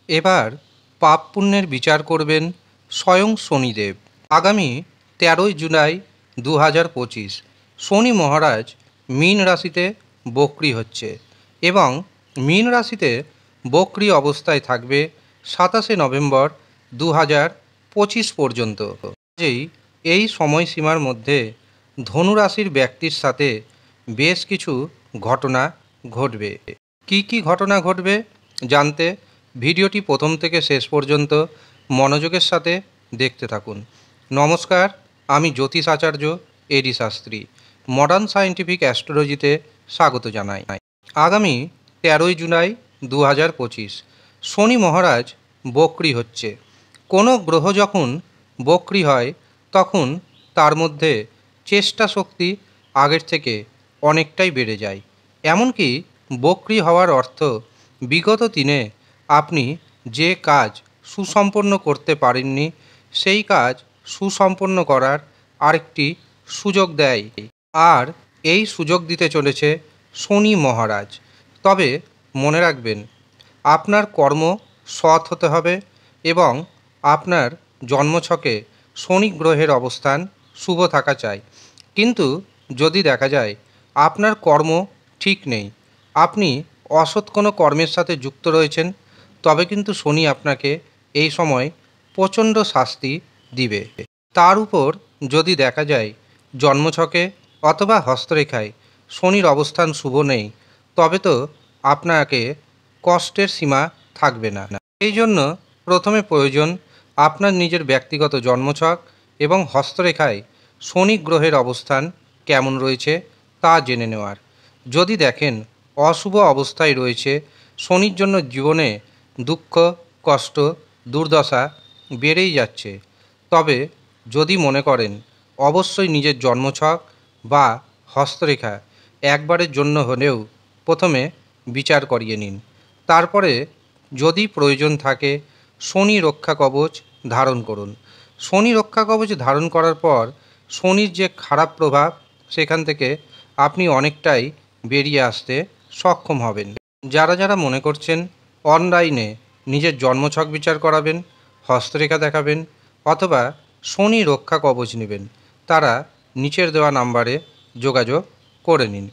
এবার পাপ পুণ্যের বিচার করবেন স্বয়ং শনিদেব। আগামী 13ই জুলাই 2025 শনি মহারাজ মীন রাশিতে বক্রি হচ্ছে এবং মীন রাশিতে বক্রি অবস্থায় থাকবে 27শে নভেম্বর 2025 পর্যন্ত। কাজেই এই সময়সীমার মধ্যে ধনু রাশির ব্যক্তির সাথে বেশ কিছু ঘটনা ঘটবে। কি কি ঘটনা ঘটবে জানতে ভিডিওটি প্রথম থেকে শেষ পর্যন্ত মনোযোগের সাথে দেখতে থাকুন। নমস্কার, আমি জ্যোতিষ আচার্য এডি শাস্ত্রী মডার্ন সায়েন্টিফিক অ্যাস্ট্রোলজিতে স্বাগত জানাই। আগামী 13ই জুলাই 2025 শনি মহারাজ বক্রি হচ্ছে। কোনো গ্রহ যখন বক্রি হয় তখন তার মধ্যে চেষ্টা শক্তি আগের থেকে অনেকটাই বেড়ে যায়। এমনকি বক্রি হওয়ার অর্থ বিগত দিনে আপনি যে কাজ সুসম্পন্ন করতে পারেননি সেই কাজ সুসম্পন্ন করার আরেকটি সুযোগ দেয়, আর এই সুযোগ দিতে চলেছে শনি মহারাজ। তবে মনে রাখবেন, আপনার কর্ম সৎ হতে হবে এবং আপনার জন্মছকে শনি গ্রহের অবস্থান শুভ থাকা চাই। কিন্তু যদি দেখা যায় আপনার কর্ম ঠিক নেই, আপনি অসৎ কোনো কর্মের সাথে যুক্ত রয়েছেন, তবে কিন্তু শনি আপনাকে এই সময় প্রচণ্ড শাস্তি দিবে। তার উপর যদি দেখা যায় জন্মছকে অথবা হস্তরেখায় শনির অবস্থান শুভ নেই, তবে তো আপনাকে কষ্টের সীমা থাকবে না। এই জন্য প্রথমে প্রয়োজন আপনার নিজের ব্যক্তিগত জন্মছক এবং হস্তরেখায় শনি গ্রহের অবস্থান কেমন রয়েছে তা জেনে নেওয়ার। যদি দেখেন অশুভ অবস্থায় রয়েছে, শনির জন্য জীবনে দুঃখ, কষ্ট, দুর্দশা বেড়েই যাচ্ছে, তবে যদি মনে করেন অবশ্যই নিজের জন্মছক বা হস্তরেখা একবারের জন্য হলেও প্রথমে বিচার করিয়ে নিন। তারপরে যদি প্রয়োজন থাকে শনি রক্ষা কবচ ধারণ করুন। শনি রক্ষা কবচ ধারণ করার পর শনির যে খারাপ প্রভাব সেখান থেকে আপনি অনেকটাই বেরিয়ে আসতে সক্ষম হবেন। যারা যারা মনে করছেন অনলাইনে নিজের জন্মছক বিচার করাবেন, হস্তরেখা দেখাবেন অথবা শনি রক্ষা কবচ নেবেন, তারা নিচের দেওয়া নাম্বারে যোগাযোগ করে নিন।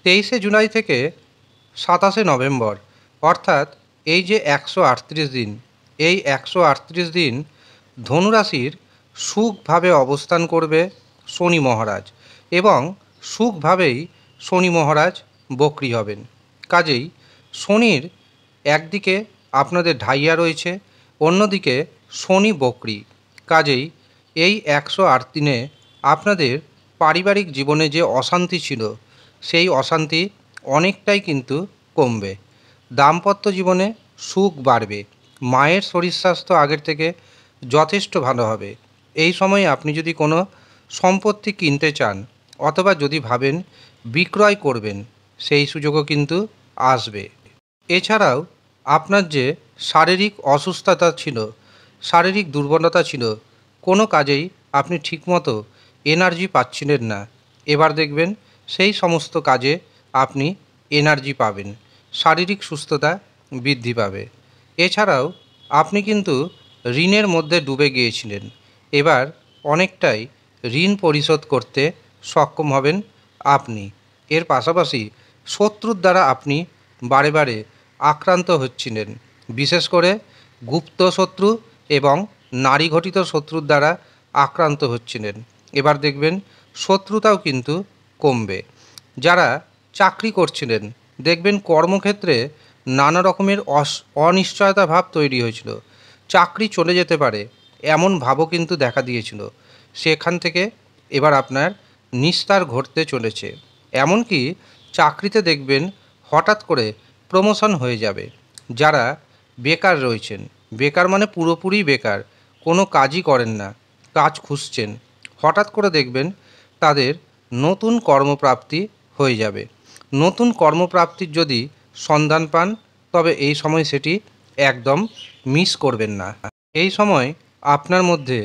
23শে জুলাই থেকে 27শে নভেম্বর অর্থাৎ এই যে 138 দিন, এই 138 দিন ধনুরাশির সুখভাবে অবস্থান করবে শনি মহারাজ এবং সুখভাবেই শনি মহারাজ বক্রি হবেন। কাজেই শনির একদিকে আপনাদের ঢাইয়া রয়েছে, অন্যদিকে শনি বক্রি। কাজেই এই 108 দিনে আপনাদের পারিবারিক জীবনে যে অশান্তি ছিল সেই অশান্তি অনেকটাই কিন্তু কমবে। দাম্পত্য জীবনে সুখ বাড়বে, মায়ের শরীর স্বাস্থ্য আগের থেকে যথেষ্ট ভালো হবে। এই সময়ে আপনি যদি কোনো সম্পত্তি কিনতে চান অথবা যদি ভাবেন বিক্রয় করবেন, সেই সুযোগও কিন্তু আসবে। এছাড়াও আপনার যে শারীরিক অসুস্থতা ছিল, শারীরিক দুর্বলতা ছিল, কোনো কাজেই আপনি ঠিকমতো এনার্জি পাচ্ছিলেন না, এবার দেখবেন সেই সমস্ত কাজে আপনি এনার্জি পাবেন, শারীরিক সুস্থতা বৃদ্ধি পাবে। এছাড়াও আপনি কিন্তু ঋণের মধ্যে ডুবে গিয়েছিলেন, এবার অনেকটাই ঋণ পরিশোধ করতে সক্ষম হবেন আপনি। এর পাশাপাশি শত্রুর দ্বারা আপনি বারে বারে আক্রান্ত হচ্ছিলেন, বিশেষ করে গুপ্ত শত্রু এবং নারী ঘটিত শত্রুর দ্বারা আক্রান্ত হচ্ছিলেন, এবার দেখবেন শত্রুতাও কিন্তু কমবে। যারা চাকরি করছিলেন দেখবেন কর্মক্ষেত্রে নানা রকমের অনিশ্চয়তা ভাব তৈরি হয়েছিল, চাকরি চলে যেতে পারে এমন ভাবও কিন্তু দেখা দিয়েছিল, সেখান থেকে এবার আপনার নিস্তার ঘটতে চলেছে। এমনকি চাকরিতে দেখবেন হঠাৎ করে প্রমোশন হয়ে যাবে। যারা বেকার রয়েছেন, বেকার মানে পুরোপুরি বেকার, কোনো কাজই করেন না, কাজ খুঁজছেন, হঠাৎ করে দেখবেন তাদের নতুন কর্মপ্রাপ্তি হয়ে যাবে। নতুন কর্মপ্রাপ্তির যদি সন্ধান পান তবে এই সময় সেটি একদম মিস করবেন না। এই সময় আপনার মধ্যে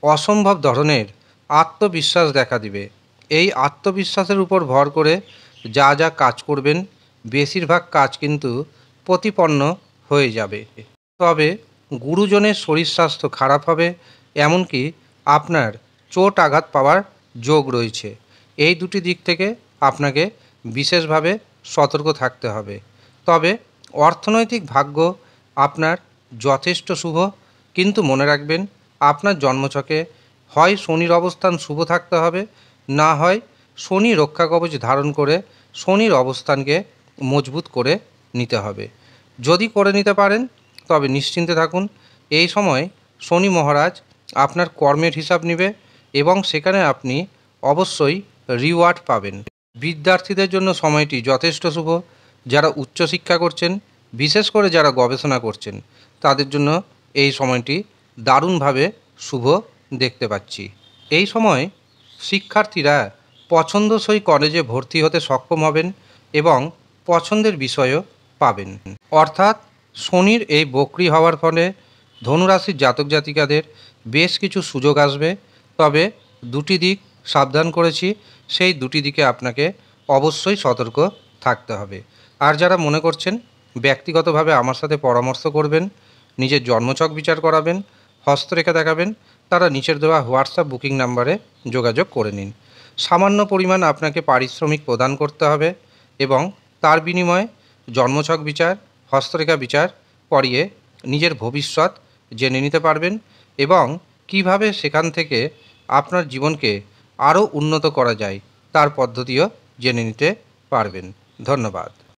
অসম্ভব ধরনের আত্মবিশ্বাস দেখা দিবে। এই আত্মবিশ্বাসের উপর ভর করে যা যা কাজ করবেন বেশিরভাগ কাজ কিন্তু প্রতিপন্ন হয়ে যাবে। তবে গুরুজনের শরীর স্বাস্থ্য খারাপ হবে, এমনকি আপনার চোট আঘাত পাওয়ার যোগ রয়েছে। এই দুটি দিক থেকে আপনাকে বিশেষভাবে সতর্ক থাকতে হবে। তবে অর্থনৈতিক ভাগ্য আপনার যথেষ্ট শুভ, কিন্তু মনে রাখবেন আপনার জন্মছকে হয় শনির অবস্থান শুভ থাকতে হবে, না হয় শনি রক্ষা কবচ ধারণ করে শনির অবস্থানকে মজবুত করে নিতে হবে। যদি করে নিতে পারেন তবে নিশ্চিন্তে থাকুন। এই সময় শনি মহারাজ আপনার কর্মের হিসাব নেবে এবং সেখানে আপনি অবশ্যই রিওয়ার্ড পাবেন। বিদ্যার্থীদের জন্য সময়টি যথেষ্ট শুভ। যারা উচ্চশিক্ষা করছেন, বিশেষ করে যারা গবেষণা করছেন, তাদের জন্য এই সময়টি দারুণভাবে শুভ দেখতে পাচ্ছি। এই সময় শিক্ষার্থীরা পছন্দসই কলেজে ভর্তি হতে সক্ষম হবেন এবং পছন্দের বিষয়ও পাবেন। অর্থাৎ শনির এই বক্রি হওয়ার ফলে ধনুরাশির জাতক জাতিকাদের বেশ কিছু সুযোগ আসবে। তবে দুটি দিক সাবধান করেছি, সেই দুটি দিকে আপনাকে অবশ্যই সতর্ক থাকতে হবে। আর যারা মনে করছেন ব্যক্তিগতভাবে আমার সাথে পরামর্শ করবেন, নিজের জন্মছক বিচার করাবেন, হস্তরেখা দেখাবেন, তারা নিচের দেওয়া হোয়াটসঅ্যাপ বুকিং নাম্বারে যোগাযোগ করে নিন। সামান্য পরিমাণ আপনাকে পারিশ্রমিক প্রদান করতে হবে এবং তার বিনিময়ে জন্মছক বিচার, হস্তরেখা বিচার করিয়ে নিজের ভবিষ্যৎ জেনে নিতে পারবেন এবং কিভাবে সেখান থেকে আপনার জীবনকে আরও উন্নত করা যায় তার পদ্ধতিও জেনে নিতে পারবেন। ধন্যবাদ।